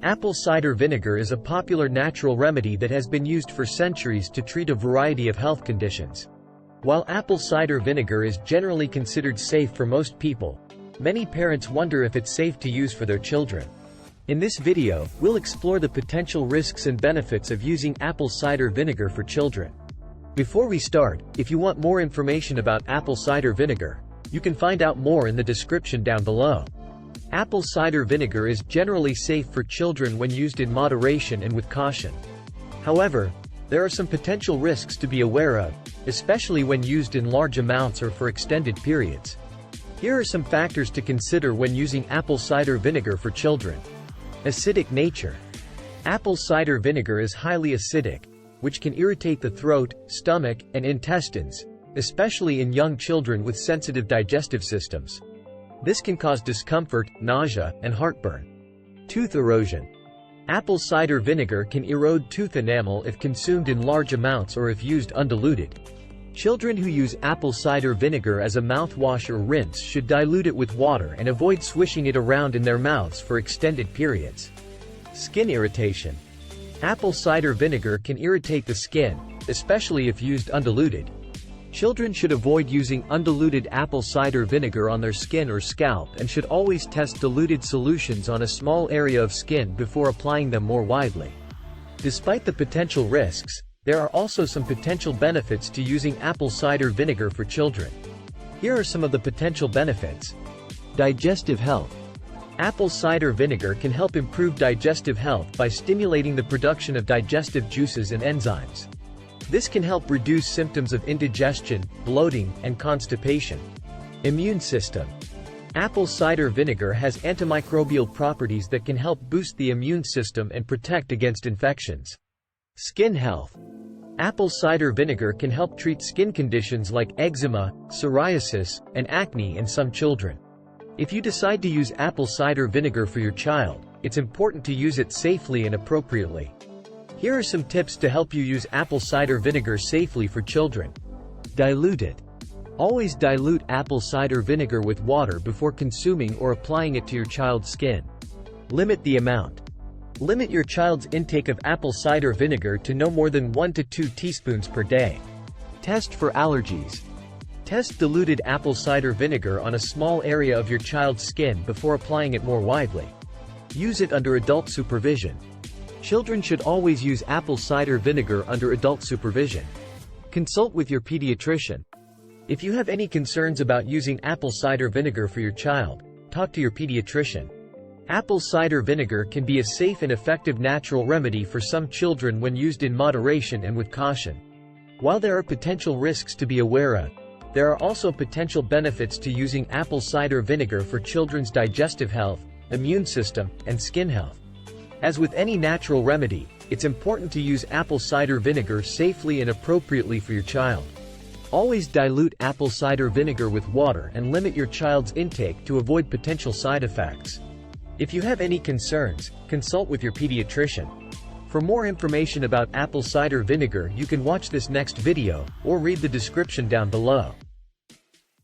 Apple cider vinegar is a popular natural remedy that has been used for centuries to treat a variety of health conditions. While apple cider vinegar is generally considered safe for most people, many parents wonder if it's safe to use for their children. In this video, we'll explore the potential risks and benefits of using apple cider vinegar for children. Before we start, if you want more information about apple cider vinegar, you can find out more in the description down below. Apple cider vinegar is generally safe for children when used in moderation and with caution. However, there are some potential risks to be aware of, especially when used in large amounts or for extended periods. Here are some factors to consider when using apple cider vinegar for children. Acidic nature. Apple cider vinegar is highly acidic, which can irritate the throat, stomach, and intestines, especially in young children with sensitive digestive systems. This can cause discomfort, nausea, and heartburn. Tooth erosion. Apple cider vinegar can erode tooth enamel if consumed in large amounts or if used undiluted. Children who use apple cider vinegar as a mouthwash or rinse should dilute it with water and avoid swishing it around in their mouths for extended periods. Skin irritation. Apple cider vinegar can irritate the skin, especially if used undiluted. Children should avoid using undiluted apple cider vinegar on their skin or scalp and should always test diluted solutions on a small area of skin before applying them more widely. Despite the potential risks, there are also some potential benefits to using apple cider vinegar for children. Here are some of the potential benefits. Digestive health. Apple cider vinegar can help improve digestive health by stimulating the production of digestive juices and enzymes. This can help reduce symptoms of indigestion, bloating, and constipation. Immune system. Apple cider vinegar has antimicrobial properties that can help boost the immune system and protect against infections. Skin health. Apple cider vinegar can help treat skin conditions like eczema, psoriasis, and acne in some children. If you decide to use apple cider vinegar for your child, it's important to use it safely and appropriately. Here are some tips to help you use apple cider vinegar safely for children. Dilute it. Always dilute apple cider vinegar with water before consuming or applying it to your child's skin. Limit the amount. Limit your child's intake of apple cider vinegar to no more than 1 to 2 teaspoons per day. Test for allergies. Test diluted apple cider vinegar on a small area of your child's skin before applying it more widely. Use it under adult supervision. Children should always use apple cider vinegar under adult supervision. Consult with your pediatrician. If you have any concerns about using apple cider vinegar for your child, talk to your pediatrician. Apple cider vinegar can be a safe and effective natural remedy for some children when used in moderation and with caution. While there are potential risks to be aware of, there are also potential benefits to using apple cider vinegar for children's digestive health, immune system, and skin health. As with any natural remedy, it's important to use apple cider vinegar safely and appropriately for your child. Always dilute apple cider vinegar with water and limit your child's intake to avoid potential side effects. If you have any concerns, consult with your pediatrician. For more information about apple cider vinegar, you can watch this next video, or read the description down below.